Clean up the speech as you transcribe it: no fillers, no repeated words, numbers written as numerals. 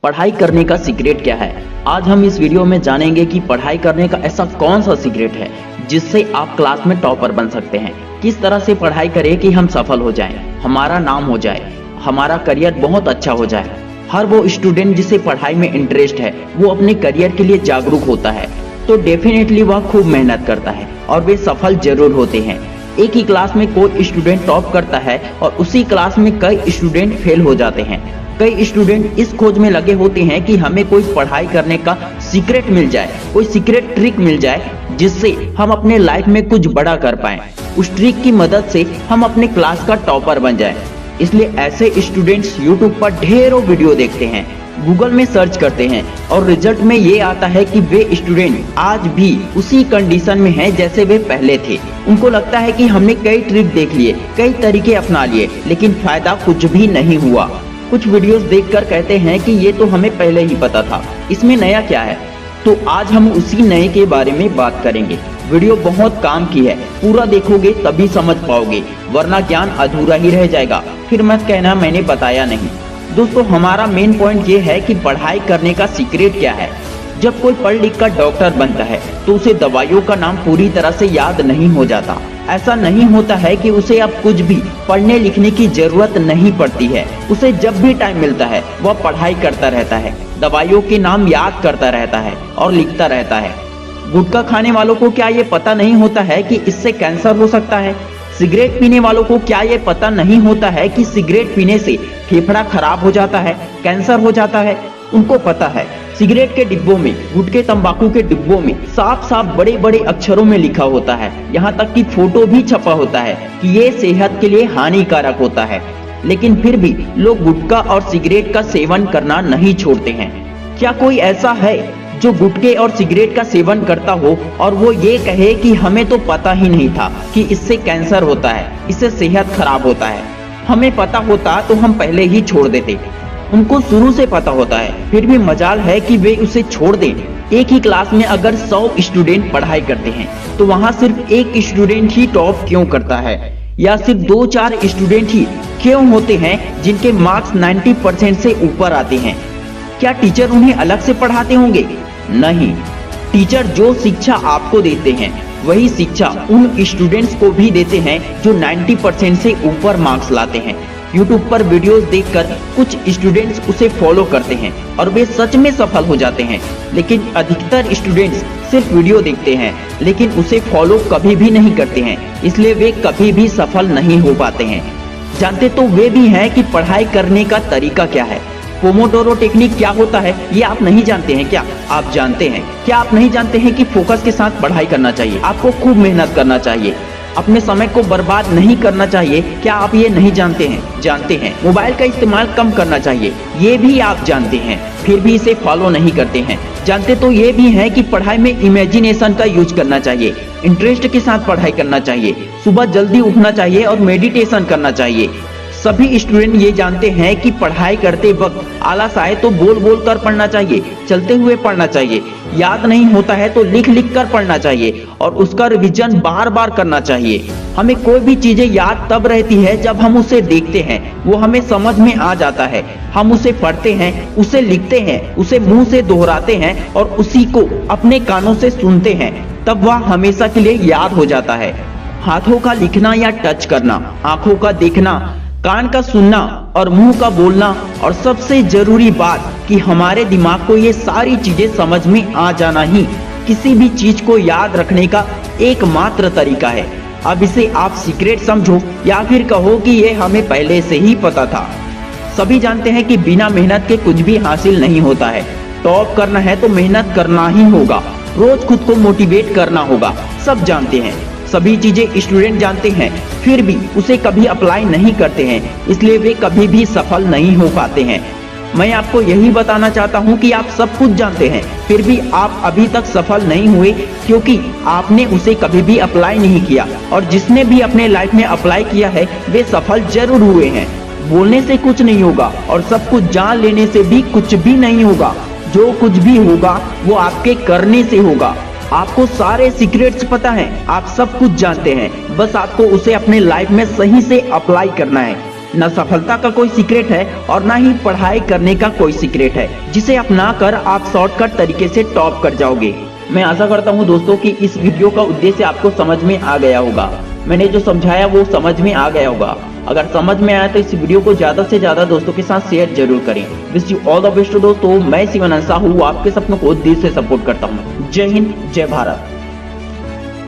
पढ़ाई करने का सीक्रेट क्या है। आज हम इस वीडियो में जानेंगे कि पढ़ाई करने का ऐसा कौन सा सीक्रेट है जिससे आप क्लास में टॉपर बन सकते हैं। किस तरह से पढ़ाई करें कि हम सफल हो जाएं, हमारा नाम हो जाए, हमारा करियर बहुत अच्छा हो जाए। हर वो स्टूडेंट जिसे पढ़ाई में इंटरेस्ट है वो अपने करियर के लिए जागरूक होता है तो डेफिनेटली वह खूब मेहनत करता है और वे सफल जरूर होते हैं। एक ही क्लास में कोई स्टूडेंट टॉप करता है और उसी क्लास में कई स्टूडेंट फेल हो जाते हैं। कई स्टूडेंट इस खोज में लगे होते हैं कि हमें कोई पढ़ाई करने का सीक्रेट मिल जाए, कोई सीक्रेट ट्रिक मिल जाए जिससे हम अपने लाइफ में कुछ बड़ा कर पाएं। उस ट्रिक की मदद से हम अपने क्लास का टॉपर बन जाएं। इसलिए ऐसे स्टूडेंट्स YouTube पर ढेरों वीडियो देखते हैं, गूगल में सर्च करते हैं और रिजल्ट में ये आता है कि वे स्टूडेंट आज भी उसी कंडीशन में हैं जैसे वे पहले थे। उनको लगता है कि हमने कई ट्रिक देख लिए, कई तरीके अपना लिए, लेकिन फायदा कुछ भी नहीं हुआ। कुछ वीडियोस देखकर कहते हैं कि ये तो हमें पहले ही पता था, इसमें नया क्या है। तो आज हम उसी नए के बारे में बात करेंगे। वीडियो बहुत काम की है, पूरा देखोगे तभी समझ पाओगे, वरना ज्ञान अधूरा ही रह जाएगा। फिर मत कहना मैंने बताया नहीं। दोस्तों, हमारा मेन पॉइंट ये है कि पढ़ाई करने का सीक्रेट क्या है। जब कोई पढ़ लिख कर डॉक्टर बनता है तो उसे दवाइयों का नाम पूरी तरह से याद नहीं हो जाता। ऐसा नहीं होता है कि उसे अब कुछ भी पढ़ने लिखने की जरूरत नहीं पड़ती है। उसे जब भी टाइम मिलता है वह पढ़ाई करता रहता है, दवाइयों के नाम याद करता रहता है और लिखता रहता है। गुटखा खाने वालों को क्या ये पता नहीं होता है कि इससे कैंसर हो सकता है। सिगरेट पीने वालों को क्या ये पता नहीं होता है कि सिगरेट पीने से फेफड़ा खराब हो जाता है, कैंसर हो जाता है। उनको पता है। सिगरेट के डिब्बों में, गुटखे तंबाकू के डिब्बों में साफ साफ बड़े बड़े अक्षरों में लिखा होता है, यहाँ तक कि फोटो भी छपा होता है कि ये सेहत के लिए हानिकारक होता है। लेकिन फिर भी लोग गुटखा और सिगरेट का सेवन करना नहीं छोड़ते हैं। क्या कोई ऐसा है जो गुटखे और सिगरेट का सेवन करता हो और वो ये कहे कि हमें तो पता ही नहीं था कि इससे कैंसर होता है, इससे सेहत खराब होता है। हमें पता होता तो हम पहले ही छोड़ देते। उनको शुरू से पता होता है, फिर भी मजाल है कि वे उसे छोड़ दें। एक ही क्लास में अगर 100 स्टूडेंट पढ़ाई करते हैं तो वहाँ सिर्फ एक स्टूडेंट ही टॉप क्यों करता है, या सिर्फ 2-4 स्टूडेंट ही क्यों होते हैं जिनके मार्क्स 90% से ऊपर आते हैं। क्या टीचर उन्हें अलग से पढ़ाते होंगे? नहीं, टीचर जो शिक्षा आपको देते हैं वही शिक्षा उन स्टूडेंट्स को भी देते हैं जो 90% से ऊपर मार्क्स लाते हैं। YouTube पर वीडियोस देखकर कुछ स्टूडेंट्स उसे फॉलो करते हैं और वे सच में सफल हो जाते हैं, लेकिन अधिकतर स्टूडेंट्स सिर्फ वीडियो देखते हैं लेकिन उसे फॉलो कभी भी नहीं करते हैं, इसलिए वे कभी भी सफल नहीं हो पाते हैं। जानते तो वे भी हैं कि पढ़ाई करने का तरीका क्या है। पोमोडोरो टेक्निक क्या होता है ये आप नहीं जानते हैं क्या? आप जानते हैं। क्या आप नहीं जानते हैं कि फोकस के साथ पढ़ाई करना चाहिए, आपको खूब मेहनत करना चाहिए, अपने समय को बर्बाद नहीं करना चाहिए? क्या आप ये नहीं जानते हैं? जानते हैं। मोबाइल का इस्तेमाल कम करना चाहिए, ये भी आप जानते हैं, फिर भी इसे फॉलो नहीं करते हैं। जानते तो ये भी हैं कि पढ़ाई में इमेजिनेशन का यूज करना चाहिए, इंटरेस्ट के साथ पढ़ाई करना चाहिए, सुबह जल्दी उठना चाहिए और मेडिटेशन करना चाहिए। सभी स्टूडेंट ये जानते हैं कि पढ़ाई करते वक्त आलस आए तो बोल बोल कर पढ़ना चाहिए, चलते हुए पढ़ना चाहिए, याद नहीं होता है तो लिख लिख कर पढ़ना चाहिए और उसका रिवीजन बार बार करना चाहिए। हमें कोई भी चीजें याद तब रहती है जब हम उसे देखते हैं, वो हमें समझ में आ जाता है। हम उसे पढ़ते हैं, उसे लिखते हैं, उसे मुंह से दोहराते हैं और उसी को अपने कानों से सुनते हैं, तब वह हमेशा के लिए याद हो जाता है। हाथों का लिखना या टच करना, आंखों का देखना, कान का सुनना और मुंह का बोलना, और सबसे जरूरी बात कि हमारे दिमाग को ये सारी चीजें समझ में आ जाना ही किसी भी चीज को याद रखने का एकमात्र तरीका है। अब इसे आप सीक्रेट समझो या फिर कहो कि ये हमें पहले से ही पता था। सभी जानते हैं कि बिना मेहनत के कुछ भी हासिल नहीं होता है। टॉप करना है तो मेहनत करना ही होगा, रोज खुद को मोटिवेट करना होगा। सब जानते हैं, सभी चीजें स्टूडेंट जानते हैं, फिर भी उसे कभी अप्लाई नहीं करते हैं, इसलिए वे कभी भी सफल नहीं हो पाते हैं। मैं आपको यही बताना चाहता हूं कि आप सब कुछ जानते हैं, फिर भी आप अभी तक सफल नहीं हुए क्योंकि आपने उसे कभी भी अप्लाई नहीं किया, और जिसने भी अपने लाइफ में अप्लाई किया है वे सफल जरूर हुए हैं। बोलने से कुछ नहीं होगा और सब कुछ जान लेने से भी कुछ भी नहीं होगा। जो कुछ भी होगा वो आपके करने से होगा। आपको सारे सीक्रेट्स पता हैं, आप सब कुछ जानते हैं, बस आपको उसे अपने लाइफ में सही से अप्लाई करना है। न सफलता का कोई सीक्रेट है और न ही पढ़ाई करने का कोई सीक्रेट है जिसे अपना कर आप शॉर्टकट तरीके से टॉप कर जाओगे। मैं आशा करता हूं दोस्तों कि इस वीडियो का उद्देश्य आपको समझ में आ गया होगा। मैंने जो समझाया वो समझ में आ गया होगा। अगर समझ में आया तो इस वीडियो को ज्यादा से ज्यादा दोस्तों के साथ शेयर जरूर करें। Wish you all the best दोस्तों। मैं शिवानंद साहू आपके सपनों को दिल से सपोर्ट करता हूँ। जय हिंद, जय भारत।